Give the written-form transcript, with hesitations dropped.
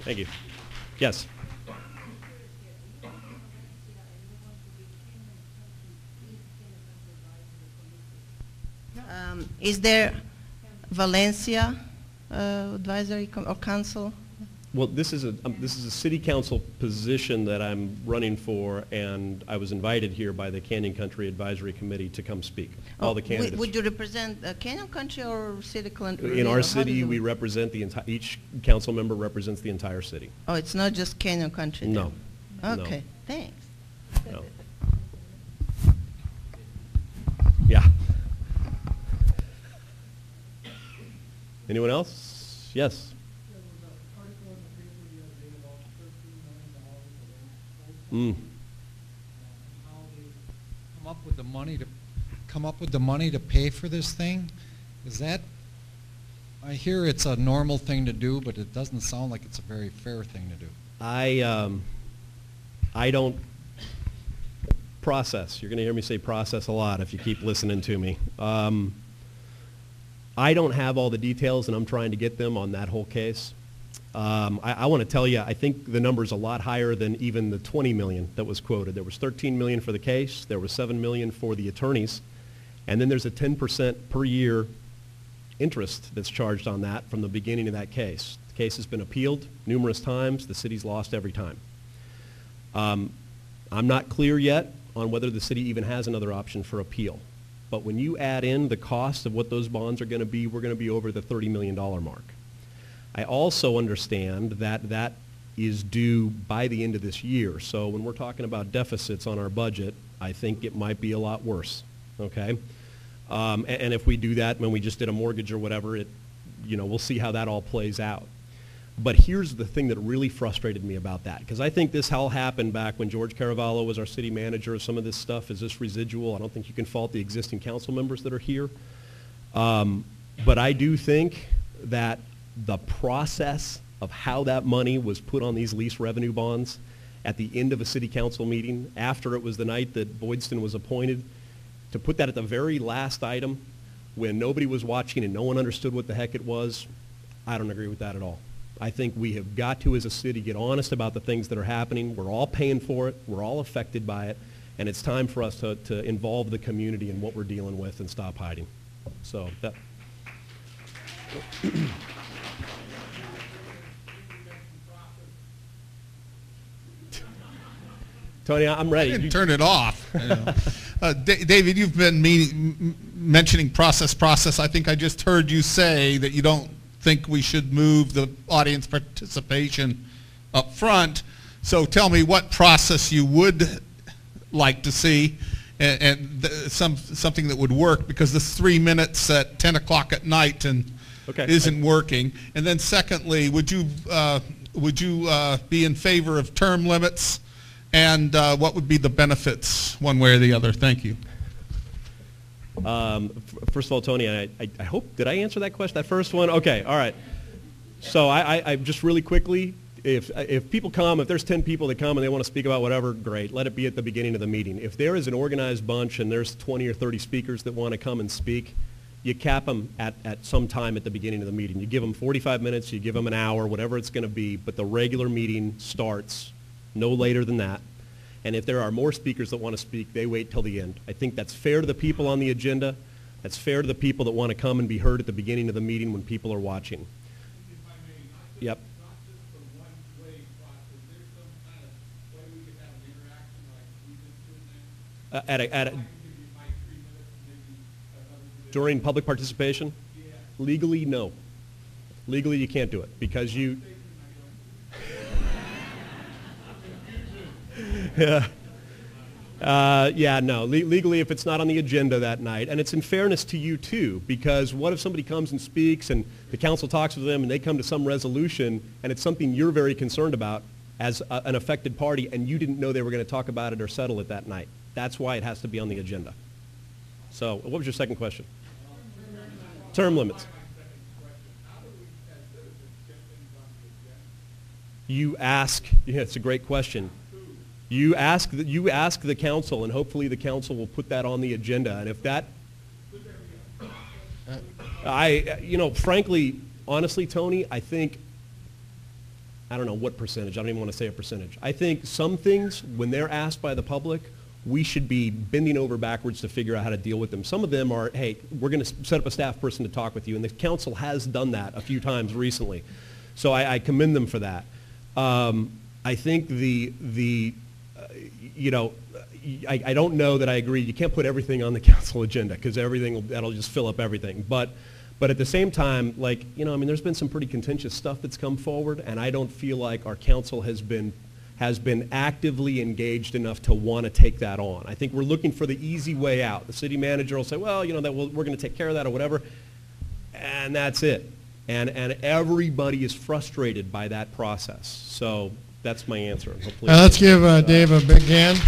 Thank you. Yes. Is there Valencia advisory or council? Well, this is a city council position that I'm running for, and I was invited here by the Canyon Country Advisory Committee to come speak. All the candidates. Would you represent Canyon Country or city? In our city, we represent the entire. Each council member represents the entire city. Oh, it's not just Canyon Country. No. Then. Okay. No. Thanks. No. Yeah. Anyone else? Yes. Come up with the money to pay for this thing. Is that? I hear it's a normal thing to do, but it doesn't sound like it's a very fair thing to do. I don't process. You're going to hear me say process a lot if you keep listening to me. I don't have all the details, and I'm trying to get them on that whole case. I want to tell you, I think the number is a lot higher than even the $20 million that was quoted. There was $13 million for the case. There was $7 million for the attorneys. And then there's a 10% per year interest that's charged on that from the beginning of that case. The case has been appealed numerous times. The city's lost every time. I'm not clear yet on whether the city even has another option for appeal. But when you add in the cost of what those bonds are going to be, we're going to be over the $30 million mark. I also understand that that is due by the end of this year. So when we're talking about deficits on our budget, I think it might be a lot worse, okay? And if we do that when we just did a mortgage or whatever, we'll see how that all plays out. But here's the thing that really frustrated me about that, because I think this all happened back when George Caravallo was our city manager. Some of this stuff is just residual. I don't think you can fault the existing council members that are here. But I do think that the process of how that money was put on these lease revenue bonds at the end of a city council meeting, after it was the night that Boydston was appointed, to put that at the very last item when nobody was watching and no one understood what the heck it was, I don't agree with that at all. I think we have got to, as a city, get honest about the things that are happening. We're all paying for it. We're all affected by it. And it's time for us to involve the community in what we're dealing with and stop hiding. So that... Tony, I'm ready. I didn't turn it off. David, you've been mentioning process. I think I just heard you say that you don't think we should move the audience participation up front. So tell me what process you would like to see, and something that would work, because this 3 minutes at 10 o'clock at night isn't working. And then secondly, would you be in favor of term limits? And what would be the benefits one way or the other? Thank you. First of all, Tony, I hope, did I answer that question, that first one? Okay, all right. So I just really quickly, if people come, if there's 10 people that come and they want to speak about whatever, great. Let it be at the beginning of the meeting. If there is an organized bunch and there's 20 or 30 speakers that want to come and speak, you cap them at some time at the beginning of the meeting. You give them 45 minutes, you give them an hour, whatever it's going to be, but the regular meeting starts no later than that. And if there are more speakers that want to speak, they wait till the end. I think that's fair to the people on the agenda. That's fair to the people that want to come and be heard at the beginning of the meeting when people are watching. Yep. During public participation? Legally, no. Legally, you can't do it because you... No. Legally, if it's not on the agenda that night, and it's in fairness to you too, because what if somebody comes and speaks and the council talks with them and they come to some resolution and it's something you're very concerned about as an affected party and you didn't know they were going to talk about it or settle it that night. That's why it has to be on the agenda. So, what was your second question? Term limits. You ask, yeah, it's a great question. You ask the council, and hopefully the council will put that on the agenda. And if that, frankly, honestly, Tony, I think I don't know what percentage. I don't even want to say a percentage. I think some things, when they're asked by the public, we should be bending over backwards to figure out how to deal with them. Some of them are, hey, we're going to set up a staff person to talk with you, and the council has done that a few times recently. So I commend them for that. I think I don't know that I agree. You can't put everything on the council agenda because that'll just fill up everything. But at the same time, there's been some pretty contentious stuff that's come forward, and I don't feel like our council has been actively engaged enough to want to take that on. I think we're looking for the easy way out. The city manager will say, well, we're going to take care of that or whatever, and that's it. And everybody is frustrated by that process. So that's my answer. Hopefully let's give Dave a big hand.